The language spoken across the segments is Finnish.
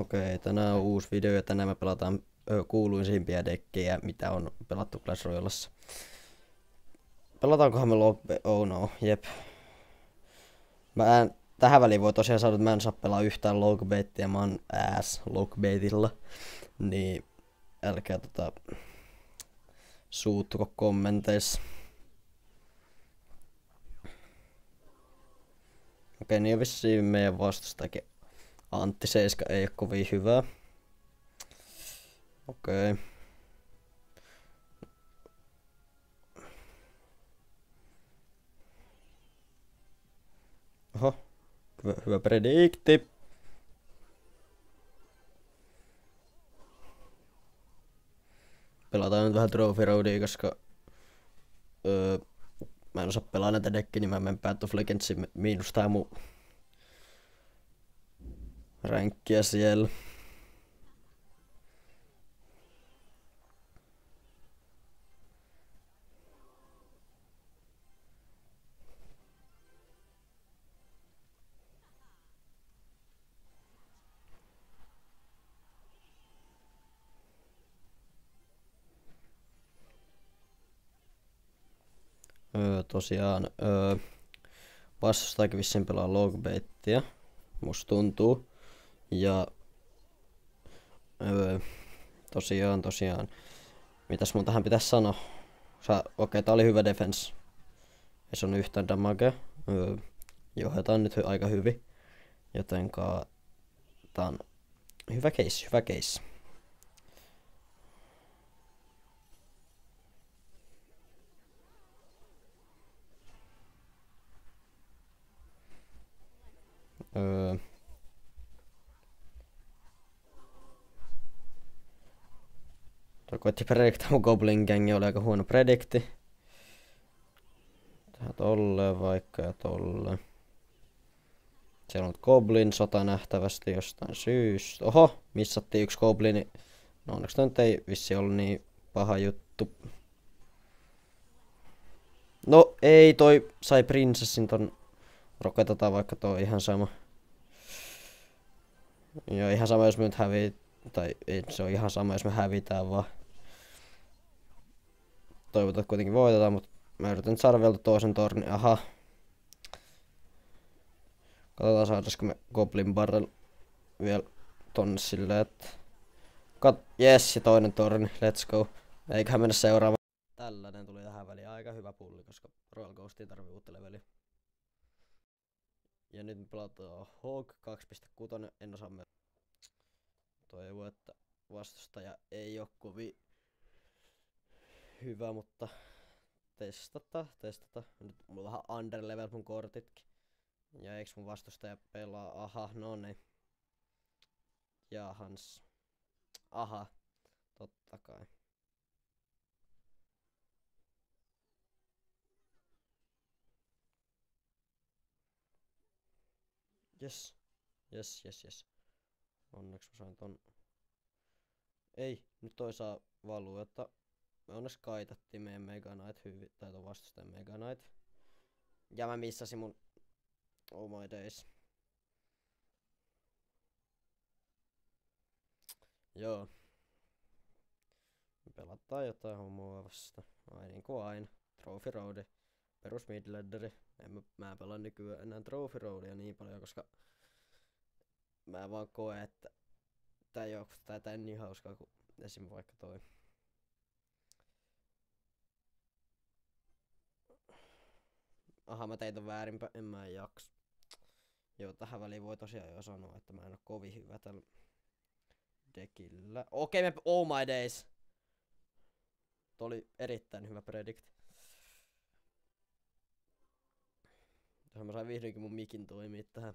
Okei, tänään on uusi video ja tänään me pelataan kuuluisimpia dekkejä, mitä on pelattu Clash Royalessa. Pelataankohan me Oh no, jep. Tähän väliin voi tosiaan sanoa, että mä en saa pelaa yhtään logbaittia, mä oon ass logbaitilla. Niin älkää suuttuko kommenteissa. Okei, niin vissiin meidän vastustajakin Antti 7 ei oo kovin hyvää. Okei. Oho, hyvä predikti. Pelataan nyt vähän Trophy Roadia, koska mä en osaa pelaa näitä dekkiä, niin mä menen Path of Legendsin miinus tää mun ränkkiä siellä. Tosiaan vastustajakin vissiin pelaa logbaittia, musta tuntuu. Ja tosiaan, mitäs mun tähän pitäis sanoa? Okei, tää oli hyvä defense. Ei se on yhtään damagea. Johdetaan nyt aika hyvin. Jotenka tää on hyvä case. Toi koitti prediktaa mun Goblin Gang, oli aika huono predikti. Tähän tolleen vaikka ja tolleen. Siellä on Goblin sota nähtävästi jostain syystä. Oho, missattiin yksi Goblini. No onneksi toi nyt ei vissi ollut niin paha juttu. No ei, toi sai prinsessin ton. Rokotetaan vaikka toi ihan sama. Ja ihan sama jos me nyt tai ei, se on ihan sama jos me hävitään vaan. Toivotaan, että kuitenkin voitetaan, mutta mä yritän nyt saada vielä toisen tornin. Aha. Katsotaan saadaanko me Goblin Barrel vielä tonne silleen, että yes, ja toinen torni, let's go. Eiköhän mennä seuraavaan. Tällainen tuli tähän väliin aika hyvä pulli, koska Royal Ghostiin tarvii uutta leveliä. Ja nyt me pelataan Hawk 2.6, en osaa me toivoa, että vastustaja ei oo kovin hyvä, mutta testata. Nyt mulla on vähän underlevel mun kortitkin. Ja eiks mun vastustaja pelaa? Aha, no niin. Jahans. Aha, totta kai. Yes. Onneksi mä sain ton. Ei, nyt toi saa valua, että me onneksi kaitattiin meidän Mega Knight hyvin, tai ton vastustajan Mega Knight. Ja mä missasin mun Oh my days. Joo. Me pelataan jotain homoa vasta. Ai niinku aina. Trophy Road. Perus midladderi. Mä pelaan nykyään enää Trophy Roadia niin paljon, koska mä vaan koen, että tää ei oo niin hauskaa kuin esim. Vaikka toi. Aha, mä tein ton väärinpä, en mä jaksa. Joo, tähän väliin voi tosiaan jo sanoa, että mä en oo kovin hyvä tällä dekillä. Okei, oh my days! Tuo oli erittäin hyvä predict. Tähän mä sain vihdoinkin mun mikin toimii tähän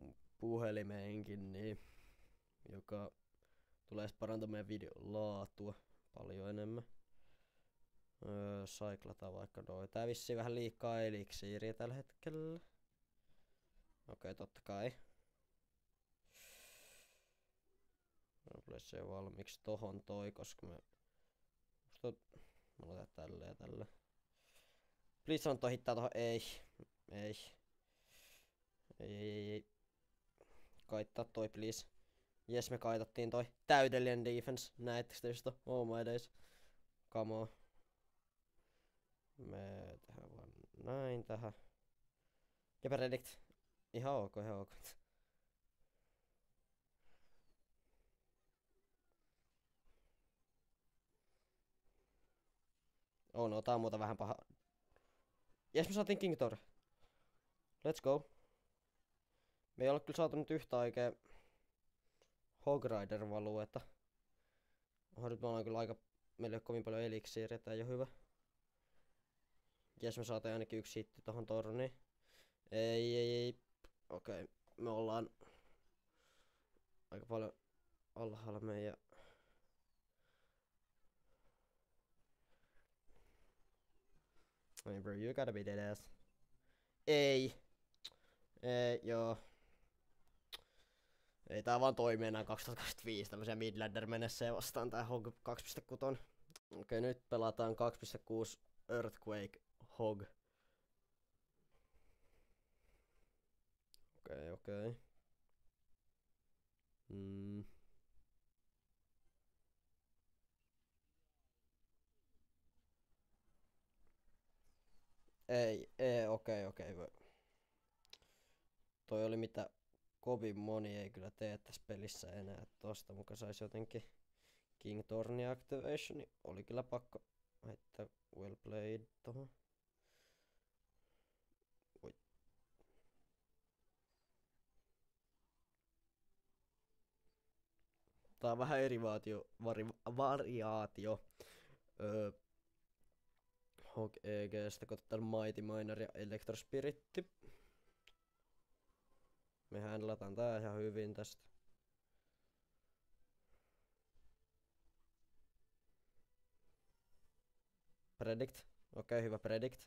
mun puhelimeenkin, niin, joka tulee parantamaan meidän videon laatua paljon enemmän. Saiklataan vaikka noi. Tää vissiin vähän liikaa eliksiiriä tällä hetkellä. Okei, totta kai. Mä se jo valmiiksi tohon toi, koska mä laitan tälle ja tälle. Please on toi hittaa tohon, ei. kaittaa toi please. Jes, me kaitattiin toi täydellinen defense. Näettekö te sitä? Oh my days. Come on. Me tehdään vaan näin tähän. Ja predict. Ihan ok, ihan ok. Oh no, tää on muuta vähän paha. Jes, me saatiin King Thor. Let's go. Me ei ole kyllä saatu nyt yhtä oikee Hog Rider valuetta. Nyt me ollaan kyllä aika... Meillä ei ole kovin paljon eliksiiriä, tää ei oo hyvä. Jes, me saatiin ainakin yksi hitti tohon torniin. Ei. Okei, me ollaan aika paljon alhaalla meidän... Hey bro, you gotta be dead ass. Ei, joo. Ei tää vaan toimi enää 2025 tämmösiä Midlander menessejä vastaan tää Hog 2.6. Okei, nyt pelataan 2.6 Earthquake Hog. Okei. Okei. Toi oli mitä kovin moni ei kyllä tee tässä pelissä enää. Tosta muka sais jotenkin King Thorni Activation, niin oli kyllä pakko heittää well played tohon. Oi. Tää on vähän eri variaatio. Hog EGstä, kun otetaan Mighty Miner ja Electrospiritti. Me handlataan tää ihan hyvin tästä. Predict. Okei, hyvä predict.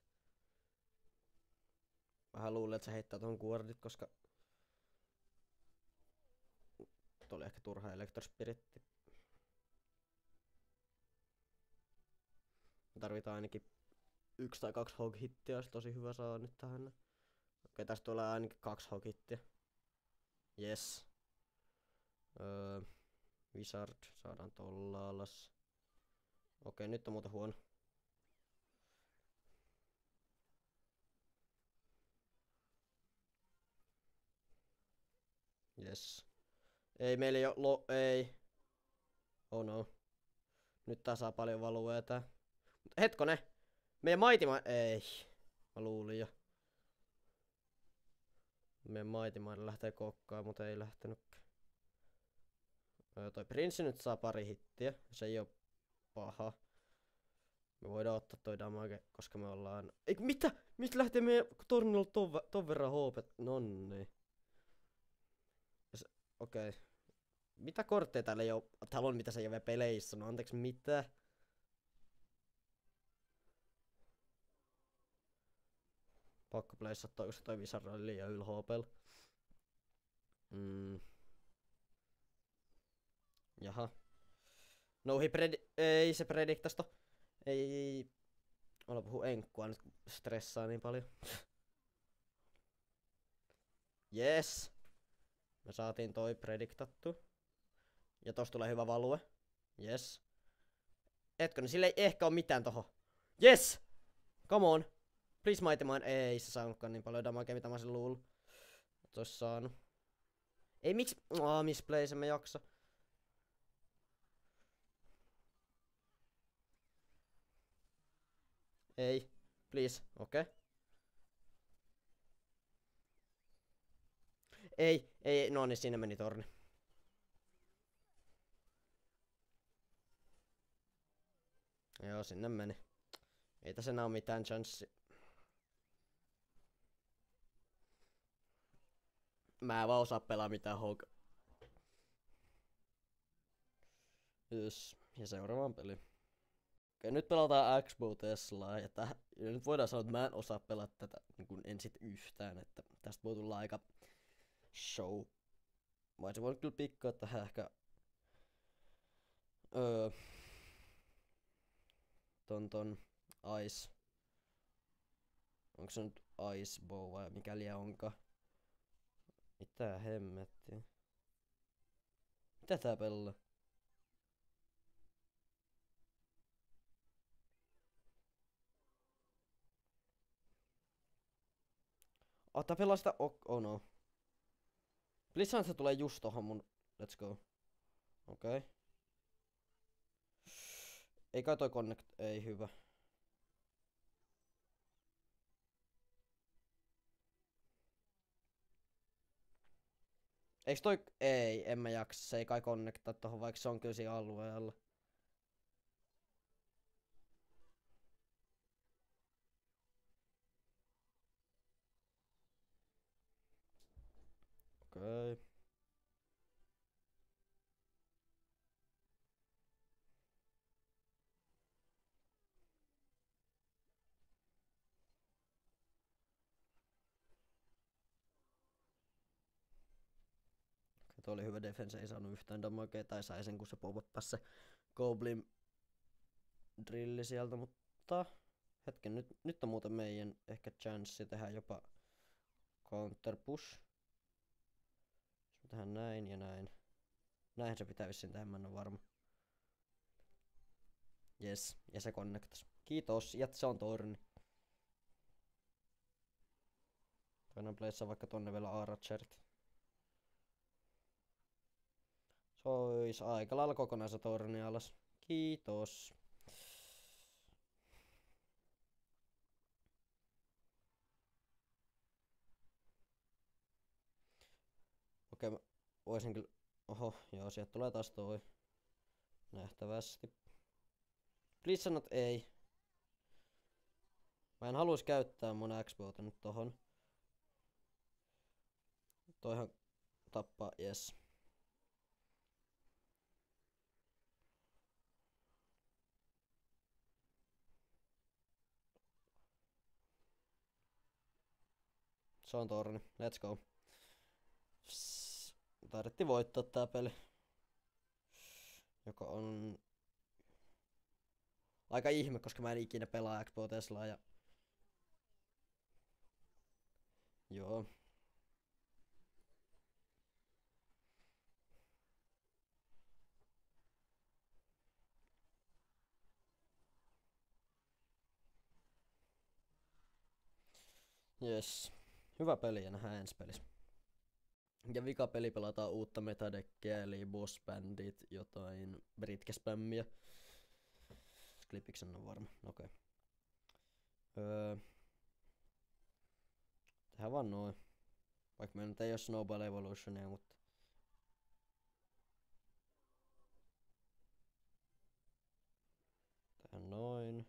Vähän luulen, että se heittää tuohon guardit, koska... Tuo oli ehkä turha Electrospiritti. Me tarvitaan ainakin 1 tai 2 hog-hittiä, olisi tosi hyvä saada nyt tähän. Okei, tästä tulee ainakin 2 hog-hittiä. Yes. Wizard, saadaan tolla alas. Okei, nyt on muuten huono. Yes. Ei, meillä ei oo ei. Oh no. Nyt tää saa paljon valuea tää. Hetkone! Meidän ei. Mä luulin jo. Meidän Mighty lähtee kokkaan, mutta ei lähtenytkään. Toi Prinssi nyt saa pari hittiä. Se ei oo paha. Me voidaan ottaa toi damage, koska me ollaan... Ei, mitä? Mistä lähtee meidän tornilla ton verran HP? Nonni. Okei. Mitä kortteja täällä ei oo? Täällä on mitä se ei oo vielä peleissä. No anteeksi, mitä? Pakko playssa toi, koska toi Wizard oli liian yl HP:llä. Jaha. No ei se prediktasto. Ei. Olla puhu enkkua nyt, stressaa niin paljon. Yes. Me saatiin toi prediktattu. Ja tosta tulee hyvä value. Yes. Etkö, niin sille ei ehkä oo mitään toho. Yes! Come on. Please Mighty Mine. Ei se saanutkaan niin paljon damagea, mitä mä sen luulun. Et ois saanut. Ei miksi... misplay se me jaksa. Ei. Please. Okei. Ei. No niin, siinä meni torni. Joo, sinne meni. Ei tässä enää oo mitään chanssi. Mä en vaan osaa pelaa mitään hog. Yes. Ja seuraavaan peliin. Okei, nyt pelataan X-Bow Teslaa, ja nyt voidaan sanoa, että mä en osaa pelata tätä niin en sit yhtään, että tästä voi tulla aika show. Vai se voi kyllä pikkaa tähän ehkä ton Ice. Onko se nyt Ice Bow vai mikä liian onkaan? Mitä hemmettiä? Mitä tää pelaa? Tää pelaa sitä oh no. Blizzard se tulee just tohon mun. Let's go. Okei. Okay. Ei kai toi connect, ei hyvä. Eiks toi, ei, en mä jaksa, se ei kai connectaa tohon, vaikka se on kyllä siinä alueella. Okei. Okay. Tuo oli hyvä defense, ei saanut yhtään damagea, tai sai sen kun se pop-uppasi se Goblin drilli sieltä, mutta hetken, nyt on muuten meidän ehkä chanssi tehdä jopa counter push. Jos me tehdään näin ja näin. Näin se pitää vissiin tehdä, mä en ole varma. Yes, ja se connectas. Kiitos, ja se on torni. Toinen playssa vaikka tonne vielä Archerit. Se ois aika lailla kokonaan se torni alas. Kiitos. Okei, mä voisin kyllä. Oho, joo, sieltä tulee taas toi. Nähtävästi. Please sanot ei. Mä en haluais käyttää mun X-Bota nyt tohon. Toihan tappaa, yes. Se on torni, let's go. Tarvittiin voittaa tää peli. Joka on aika ihme, koska mä en ikinä pelaa Xbox Teslaa ja. Joo. Yes. Hyvä peli ja nähdään ensi pelissä. Ja vika peli pelataan uutta metadekkiä, eli Boss Bandit, jotain britkespämmiä. Klipiksen on varma, okei. Okay. Tehdään vaan noin. Vaikka meillä nyt ei oo Snowball Evolutionia, mutta. Tehdään noin.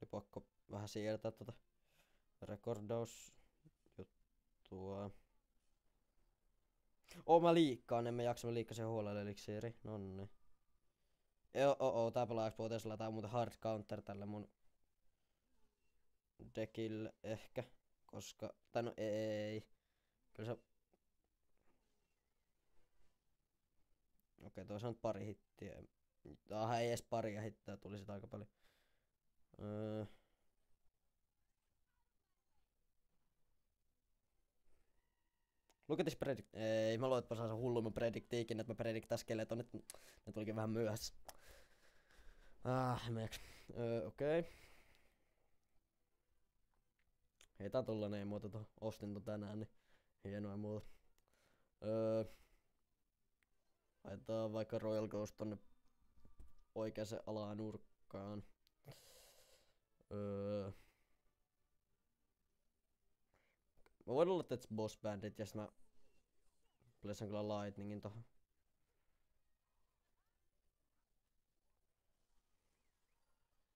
Oli pakko vähän siirtää tota rekordausjuttua. Mä liikkaan, emme jaksa, mä liikkasin huolella eliksiiri. Nonni. Tää pelaa Xbox Tesla, tää on muuten hard counter tälle mun deckille ehkä. Koska, tai no ei. Kyllä se. Okei, toi on pari hittiä. Ei edes paria hittää, tuli sitä aika paljon. Look at this predict. Ei, mä luulen, että mä saan sen hullumman prediktiikin, että mä prediktaan skeletonit. Ne tulikin vähän myöhässä. Okei. Ei tää tollanen ei muuta tuohon. Ostin ton tänään, niin hienoa ja muuta. Laitetaan vaikka Royal Ghost tonne oikeaan alanurkkaan. Mä voin olla, että Boss Bandit ja sit mä pleisan kyllä Lightningin tohon.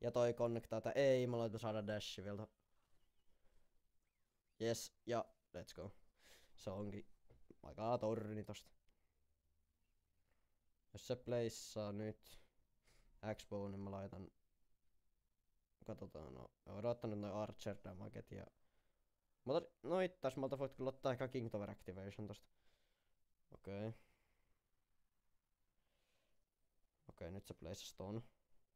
Ja toi connectaa tää. Ei, mä laitan saada dashi vielä. Yes, ja let's go. Se onkin aika torni tosta. Jos se playssaa nyt X-Bow, niin mä laitan. Katsotaan, no. Odottaa nyt noin Archer damaget ja. No ittais malta voit kyllä ottaa ehkä King Tower Activation tosta. Okei. Okei, nyt se playsas ton.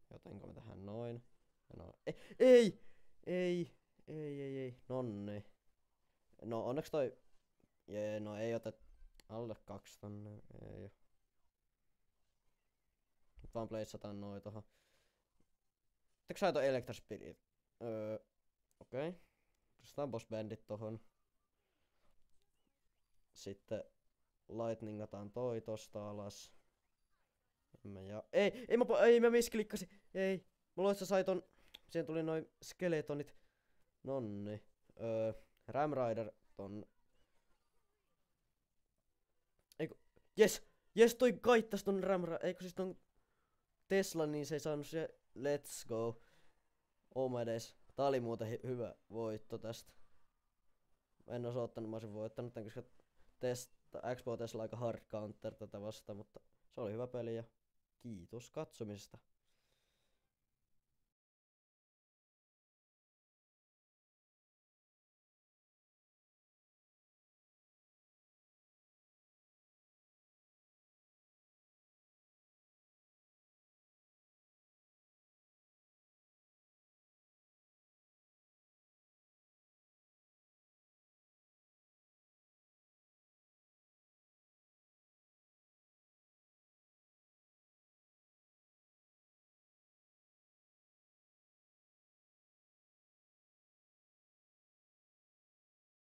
Jotenko me tehdään noin. Ja noin. Ei! Ei! Nonni. No onneksi toi... Jee, no ei otet alle 2 tonne, ei oo. Nyt vaan pleissataan noi tohon. Etteikö sä toi Electra Spirit? Okei. Okay. Pistetään boss bandit tohon. Sitten lightningataan toi tosta alas. Ei mä misklikkasin. Ei. Mulla ois sai ton... Siihen tuli noin skeletonit. Nonni. Ram Rider ton... Eiku... Jes toi kaittas ton Eikö siis ton Tesla, niin se ei saanut se... Let's go. Oh my days. Tää oli muuten hyvä voitto tästä. Mä en ois oottanut, mä oisin voittanut tän, koska Expo Tesla aika hard counter tätä vastaan, mutta se oli hyvä peli ja kiitos katsomisesta.